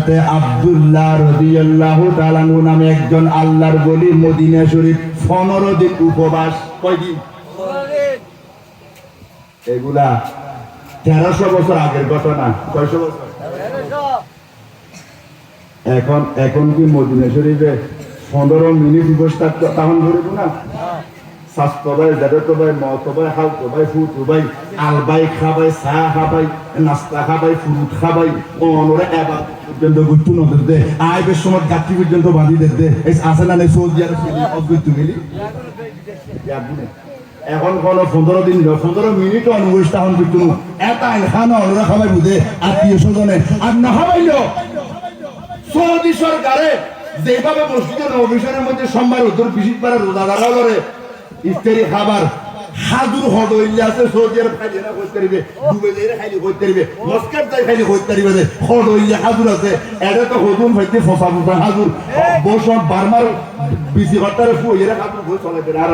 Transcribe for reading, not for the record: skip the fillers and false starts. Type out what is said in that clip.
হযরতে আব্দুল্লাহ রাদিয়াল্লাহু তাআলা আনহু নামে একজন আল্লাহর ওলি মদিনা শরীফ 15 দিন উপবাস। কয়দিন? এগুলা 1300 বছর আগের ঘটনা। 600 বছর? এখন কি মদিনা শরীফে 15 মিনিট উপবাস থাকতে তখন ধরবো না? স্বাস্থ্য ভাই, জাগত ভাই, মত ভাই, হালক ভাই, ফুট ভাই, আলবাই খাবাই, চা খাবাই, নাস্তা খাবাই, ফ্রুট খাবাই, অনরে এবার পর্যন্ত গুট্টু নদের দে আইবের সময় গাঠি পর্যন্ত বাঁধি দে আছে না নেই সৌদি আরব অদ্ভুত গেলি এখন কোনো 15 দিন 15 মিনিট অনুষ্ঠ তখন কিন্তু এটা খানা অনুরা খাবাই বুঝে আত্মীয় স্বজনে আর না খাবাইল সৌদি সরকারে যেভাবে মসজিদের নবীশরের মধ্যে সোমবার উত্তর বিশিত পারে রোজাদারা করে ইফতারি খাবার হাজুর হদ হইলে আছে সৌদি আরব খাইলে না কইতে পারিবে দুবে যাইরে খাইলে কইতে পারিবে মস্কাট যাই খাইলে কইতে পারিবে হদ হইলে হাজুর আছে এটা তো হদুন হইতে ফসা ফসা হাজুর বসন বারমার বিসি হত্তারে ফুইরে হাজুর কই চলে আর